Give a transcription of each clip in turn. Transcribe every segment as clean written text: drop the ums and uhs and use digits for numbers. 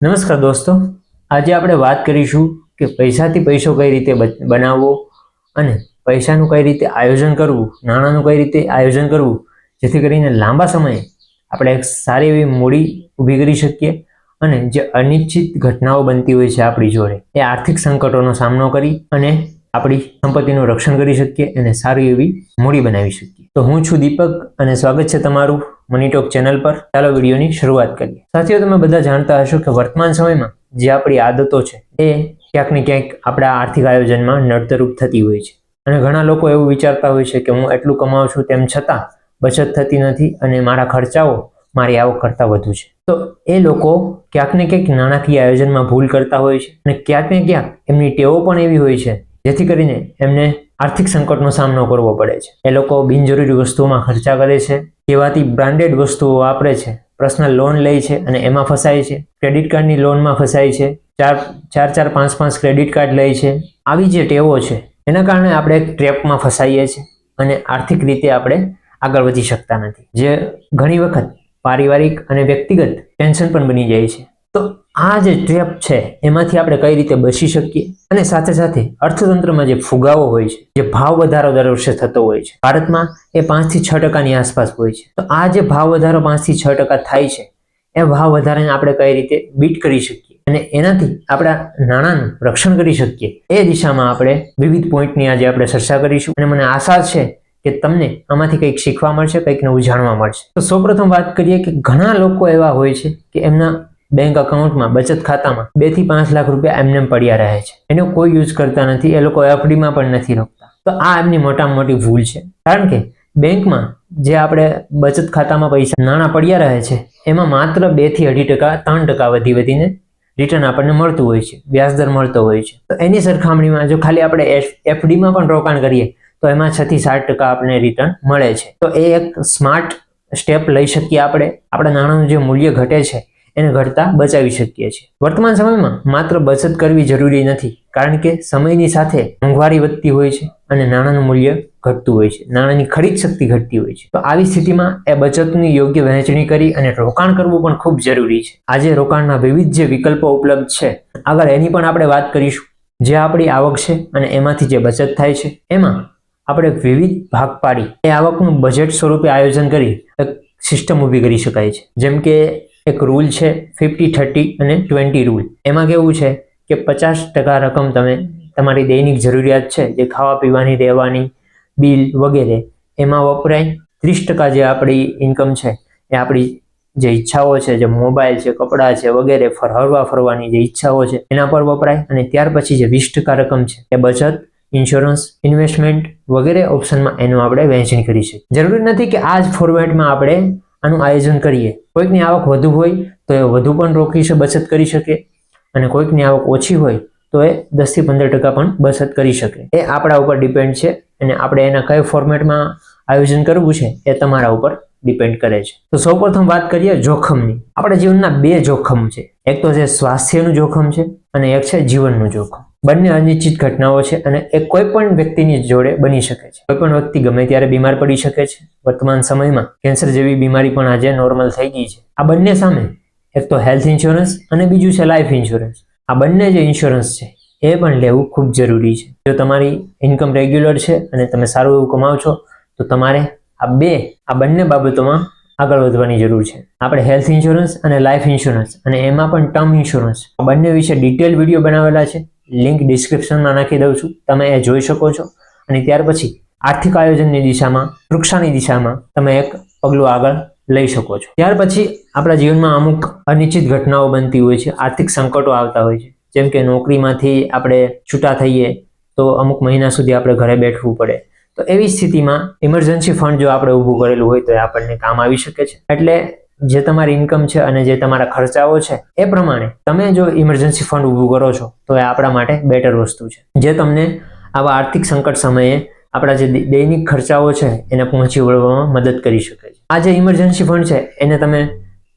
નમસ્કાર દોસ્તો, આજે આપણે વાત કરીશું કે પૈસાથી પૈસો કઈ રીતે બનાવવો અને પૈસાનું કઈ રીતે આયોજન કરવું, નાણાંનું કઈ રીતે આયોજન કરવું, જેથી કરીને લાંબા સમયે આપણે એક સારી એવી મૂડી ઊભી કરી શકીએ અને જે અનિશ્ચિત ઘટનાઓ બનતી હોય છે આપણી જોડે, એ આર્થિક સંકટોનો સામનો કરી અને આપણી સંપત્તિનું રક્ષણ કરી શકીએ અને સારી એવી મૂડી બનાવી શકીએ। તો હું છું દીપક અને સ્વાગત છે તમારું મની ટોક ચેનલ પર। ચાલો વિડીયોની શરૂઆત કરીએ। સાથીઓ, તમે બધા જાણતા હશો કે વર્તમાન સમયમાં જે આપણી આદતો છે એ ક્યાંક ને ક્યાંક આપણા આર્થિક આયોજનમાં નડતરરૂપ થતી હોય છે અને ઘણા લોકો એવું વિચારતા હોય છે કે હું એટલું કમાઉં છું તેમ છતાં બચત થતી નથી અને મારા ખર્ચાઓ મારી આવક કરતાં વધુ છે। તો એ લોકો ક્યાંક ને ક્યાંક નાણાકીય આયોજનમાં ભૂલ કરતા હોય છે અને ક્યાંક ને ક્યાંક એમની ટેવો પણ એવી હોય છે જેથી કરીને એમને આર્થિક સંકટનો સામનો કરવો પડે છે। એ લોકો બિનજરૂરી વસ્તુઓમાં ખર્ચા કરે છે, કહેવાતી બ્રાન્ડેડ વસ્તુઓ વાપરે છે, પર્સનલ લોન લે છે અને એમાં ફસાય છે, ક્રેડિટ કાર્ડની લોનમાં ફસાય છે, ચાર પાંચ ક્રેડિટ કાર્ડ લે છે। આવી જે ટેવો છે એના કારણે આપણે એક ટ્રેપમાં ફસાઈએ છીએ અને આર્થિક રીતે આપણે આગળ વધી શકતા નથી, જે ઘણી વખત પારિવારિક અને વ્યક્તિગત ટેન્શન પણ બની જાય છે। તો આ જે ટ્રેપ છે એમાંથી આપણે કઈ રીતે બચી શકીએ અને સાથે સાથે અર્થતંત્રમાં જે ફુગાવો હોય છે, જે ભાવ વધારો દર વર્ષે થતો હોય છે, ભારતમાં એ 5 થી 6% આસપાસ હોય છે। તો આ જે ભાવ વધારો 5 થી 6% થાય છે, એ ભાવ વધારાને આપણે કઈ રીતે બીટ કરી શકીએ અને એનાથી આપણા નાણાંનું રક્ષણ કરી શકીએ, એ દિશામાં આપણે વિવિધ પોઈન્ટની આજે આપણે ચર્ચા કરીશું અને મને આશા છે કે તમને આમાંથી કંઈક શીખવા મળશે, કંઈક નવું જાણવા મળશે। તો સૌપ્રથમ વાત કરીએ કે ઘણા લોકો એવા હોય છે કે એમના બેંક અકાઉન્ટમાં, બચત ખાતામાં 2 થી 5 લાખ રૂપિયા એમને પડ્યા રહે છે, એનો કોઈ યુઝ કરતા નથી, એ લોકો એફડીમાં પણ નથી રાખતા। તો આ એમની મોટામાં મોટી ભૂલ છે, કારણ કે બેંકમાં જે આપણે બચત ખાતામાં પૈસા નાણાં પડ્યા રહે છે એમાં માત્ર 2 થી 2.5% 3% વધીને રિટર્ન આપણને મળતું હોય છે, વ્યાજદર મળતો હોય છે। તો એની સરખામણીમાં જો ખાલી આપણે એફડીમાં પણ રોકાણ કરીએ તો એમાં 6 થી 7% આપણને રિટર્ન મળે છે। તો એ એક સ્માર્ટ સ્ટેપ લઈ શકીએ આપણે, આપણા નાણાંનું જે મૂલ્ય ઘટે છે એને ઘટતા બચાવી શકીએ છીએ। વર્તમાન સમયમાં માત્ર બચત કરવી જરૂરી નથી, કારણ કે સમયની સાથે મોંઘવારી વધતી હોય છે અને નાણાંનું મૂલ્ય ઘટતું હોય છે, નાણાંની ખરીદ શક્તિ ઘટતી હોય છે। તો આવી સ્થિતિમાં એ બચતની યોગ્ય વહેંચણી કરી અને રોકાણ કરવું પણ ખૂબ જરૂરી છે। આજે રોકાણના વિવિધ જે વિકલ્પો ઉપલબ્ધ છે, આગળ એની પણ આપણે વાત કરીશું। જે આપણી આવક છે અને એમાંથી જે બચત થાય છે એમાં આપણે વિવિધ ભાગ પાડી એ આવકનું બજેટ સ્વરૂપે આયોજન કરી એક સિસ્ટમ ઊભી કરી શકાય છે। જેમ કે એક રૂલ છે 50-30 અને 20 રૂલ। એમાં કેવું છે કે 50% રકમ તમે તમારી દૈનિક જરૂરિયાત છે, જે ખાવા પીવાની, રહેવાની, બિલ વગેરે, એમાં વપરાય। 30% જે આપણી ઇન્કમ છે એ આપણી જે ઈચ્છાઓ છે, જે મોબાઈલ છે, કપડાં છે વગેરે, હરવા ફરવાની જે ઈચ્છાઓ છે એના પર વપરાય અને ત્યાર પછી જે 20% રકમ છે એ બચત, ઇન્સ્યોરન્સ, ઇન્વેસ્ટમેન્ટ વગેરે ઓપ્શનમાં એનું આપણે વહેંચણી કરી શકીએ। જરૂરી નથી કે આ જ ફોર્મેટમાં આપણે આનું આયોજન કરીએ। કોઈકની આવક વધુ હોય તો એ વધુ પણ રોકી બચત કરી શકે અને કોઈકની આવક ઓછી હોય તો એ 10 થી 15% પણ બચત કરી શકે। એ આપણા ઉપર ડિપેન્ડ છે અને આપણે એના કયા ફોર્મેટમાં આયોજન કરવું છે એ તમારા ઉપર ડિપેન્ડ કરે છે। તો સૌપ્રથમ વાત કરીએ જોખમની। આપણા જીવનના 2 જોખમ છે, એક તો છે સ્વાસ્થ્યનું જોખમ છે અને એક છે જીવનનું જોખમ। બંને અનિશ્ચિત ઘટનાઓ છે અને એ કોઈ પણ વ્યક્તિની જોડે બની શકે છે। કોઈ પણ વ્યક્તિ ગમે ત્યારે બીમાર પડી શકે છે। વર્તમાન સમયમાં કેન્સર જેવી બીમારી પણ આજે નોર્મલ થઈ ગઈ છે। આ બંને સામે એક તો હેલ્થ ઇન્સ્યોરન્સ અને બીજું છે લાઈફ ઇન્સ્યોરન્સ। આ બંને જે ઇન્સ્યોરન્સ છે એ પણ લેવું ખૂબ જરૂરી છે। જો તમારી ઇન્કમ રેગ્યુલર છે અને તમે સારું એવું કમાવ છો તો તમારે આ બંને બાબતોમાં આગળ વધવાની જરૂર છે। આપણે હેલ્થ ઇન્સ્યોરન્સ અને લાઈફ ઇન્સ્યોરન્સ અને એમાં પણ ટર્મ ઇન્સ્યોરન્સ, આ બંને વિશે ડિટેલ વિડીયો બનાવેલા છે, લિંક ડિસ્ક્રિપ્શનમાં નાખી દઉં છું, તમે એ જોઈ શકો છો અને ત્યાર પછી આર્થિક આયોજનની દિશામાં, સુરક્ષાની દિશામાં તમે એક પગલું આગળ લઈ શકો છો। ત્યાર પછી આપણા જીવનમાં અમુક અનિશ્ચિત ઘટનાઓ બનતી હોય છે, આર્થિક સંકટો આવતા હોય છે। જેમ કે નોકરીમાંથી આપણે છૂટા થઈએ તો અમુક મહિના સુધી આપણે ઘરે બેઠવું પડે। તો એવી સ્થિતિમાં ઇમરજન્સી ફંડ જો આપણે ઊભું કરેલું હોય તો એ આપણને કામ આવી શકે છે। એટલે જે તમારી ઇન્કમ છે અને જે તમારા ખર્ચાઓ છે એ પ્રમાણે તમે જો ઇમરજન્સી ફંડ ઊભું કરો છો તો એ આપણા માટે બેટર વસ્તુ છે, જે તમને આવા આર્થિક સંકટ સમયે આપણા જે દૈનિક ખર્ચાઓ છે એને પહોંચી વળવામાં મદદ કરી શકે છે। આ જે ઇમરજન્સી ફંડ છે એને તમે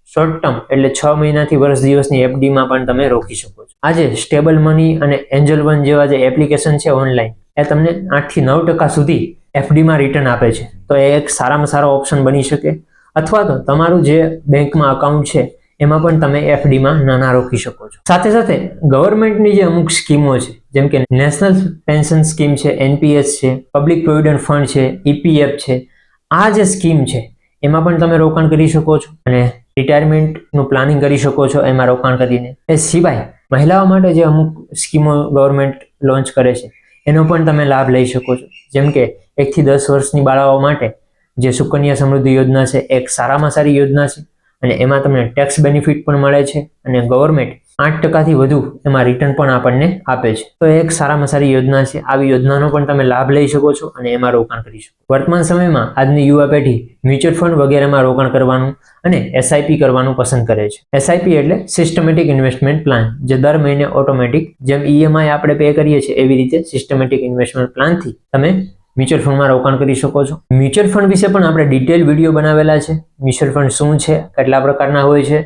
શોર્ટ ટર્મ એટલે 6 મહિનાથી વર્ષ દિવસની એફડીમાં પણ તમે રોકી શકો છો। આજે સ્ટેબલ મની અને એન્જલ વન જેવા જે એપ્લિકેશન છે ઓનલાઈન, એ તમને 8 થી 9% સુધી એફડીમાં રિટર્ન આપે છે। તો એ એક સારામાં સારો ઓપ્શન બની શકે। અથવા તો તમારું જે બેંકમાં અકાઉન્ટ છે એમાં પણ તમે એફડીમાં નાણાં રોકી શકો છો. સાથે સાથે ગવર્મેન્ટની જે અમુક સ્કીમો છે, જેમ કે નેશનલ પેન્શન સ્કીમ છે, એનપીએસ છે, પબ્લિક પ્રોવિડન્ટ ફંડ છે, ઈપીએફ છે, આ જે સ્કીમ છે એમાં પણ તમે રોકાણ કરી શકો છો અને રિટાયરમેન્ટનું પ્લાનિંગ કરી શકો છો એમાં રોકાણ કરીને. એ સિવાય મહિલાઓ માટે જે અમુક સ્કીમો ગવર્મેન્ટ લોન્ચ કરે છે એનો પણ તમે લાભ લઈ શકો છો. જેમ કે 1 થી 10 વર્ષની બાળાઓ માટે જે સુકન્યા સમૃદ્ધિ યોજના છે એક સારામાં સારી યોજના છે અને એમાં તમને ટેક્સ બેનિફિટ પણ મળે છે અને ગવર્મેન્ટ 8% વધુ એમાં રિટર્ન પણ આપણને આપે છે. તો એક સારામાં સારી યોજના છે. આવી યોજનાનો પણ તમે લાભ લઈ શકો છો અને એમાં રોકાણ કરી શકો. વર્તમાન સમયમાં આજની યુવા પેઢી મ્યુચ્યુઅલ ફંડ વગેરેમાં રોકાણ કરવાનું અને એસઆઈપી કરવાનું પસંદ કરે છે. એસઆઈપી એટલે સિસ્ટમેટિક ઇન્વેસ્ટમેન્ટ પ્લાન, જે દર મહિને ઓટોમેટિક જેમ ઈએમઆઈ આપણે પે કરીએ છીએ એવી રીતે સિસ્ટમેટિક ઇન્વેસ્ટમેન્ટ પ્લાનથી તમે મ્યુચ્યુઅલ ફંડમાં રોકાણ કરી શકો છો. મ્યુચ્યુઅલ ફંડ વિશે પણ આપણે ડિટેલ વિડીયો બનાવેલા છે. મ્યુચ્યુઅલ ફંડ શું છે, કેટલા પ્રકારના હોય છે,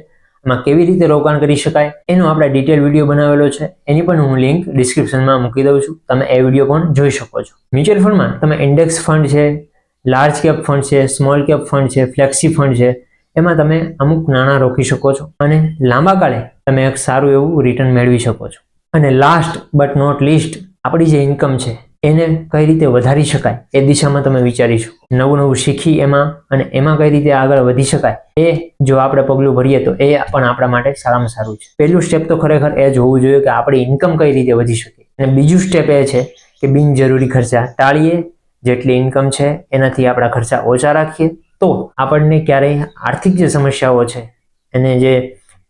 એમાં કેવી રીતે રોકાણ કરી શકાય, એનો આપણે ડિટેલ વિડીયો બનાવેલો છે. એની પણ હું લિંક ડિસ્ક્રિપ્શનમાં મૂકી દઉં છું, તમે એ વિડીયો પણ જોઈ શકો છો. મ્યુચ્યુઅલ ફંડમાં તમે ઇન્ડેક્સ ફંડ છે, લાર્જ કેપ ફંડ છે, સ્મોલ કેપ ફંડ છે, ફ્લેક્સી ફંડ છે, એમાં તમે અમુક નાણાં રોકી શકો છો અને લાંબા ગાળે તમે એક સારું એવું રિટર્ન મેળવી શકો છો. અને લાસ્ટ બટ નોટ લીસ્ટ, આપણી જે ઇન્કમ છે એને કઈ રીતે વધારી શકાય એ દિશામાં તમે વિચારી શકો. નવું શીખી એમાં અને એમાં કઈ રીતે આગળ વધી શકાય એ જો આપણે પગલું ભરીએ તો એ પણ આપણા માટે સારામાં સારું છે. પહેલું સ્ટેપ તો ખરેખર એ જ હોવું જોઈએ કે આપણી ઇન્કમ કઈ રીતે વધી શકે. અને બીજું સ્ટેપ એ છે કે બિનજરૂરી ખર્ચા ટાળીએ, જેટલી ઇન્કમ છે એનાથી આપણા ખર્ચા ઓછા રાખીએ તો આપણને ક્યારેય આર્થિક જે સમસ્યાઓ છે અને જે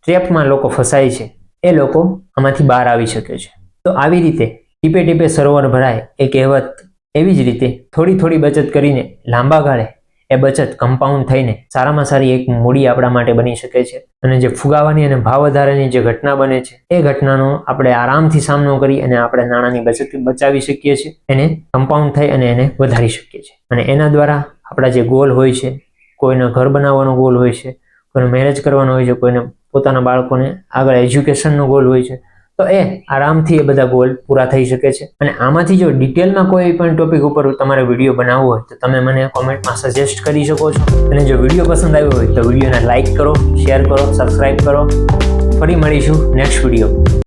ટ્રેપમાં લોકો ફસાય છે એ લોકો આમાંથી બહાર આવી શકે છે. તો આવી રીતે ટીપે ટીપે સરોવર ભરાય એ કહેવત, એવી જ રીતે થોડી થોડી બચત કરીને લાંબા ગાળે એ બચત કમ્પાઉન્ડ થઈને સારામાં સારી એક મૂડી આપણા માટે બની શકે છે. અને જે ફુગાવાની અને ભાવ વધારાની જે ઘટના બને છે એ ઘટનાનો આપણે આરામથી સામનો કરી અને આપણે નાણાંની બચત બચાવી શકીએ છીએ, એને કમ્પાઉન્ડ થઈ અને એને વધારી શકીએ છીએ. અને એના દ્વારા આપણા જે ગોલ હોય છે, કોઈનો ઘર બનાવવાનો ગોલ હોય છે, કોઈને મેરેજ કરવાનો હોય છે, કોઈને પોતાના બાળકોને આગળ એજ્યુકેશનનો ગોલ હોય છે, તો એ આરામથી એ બધા ગોલ પૂરા થઈ શકે છે. અને આમાંથી જો ડિટેલમાં કોઈ પણ ટોપિક ઉપર તમારે વિડીયો બનાવવો હોય તો તમે મને કોમેન્ટમાં સજેસ્ટ કરી શકો છો. અને જો વિડીયો પસંદ આવ્યો હોય તો વિડીયોને લાઇક કરો, શેર કરો, સબસ્ક્રાઇબ કરો. ફરી મળીશું નેક્સ્ટ વિડીયો.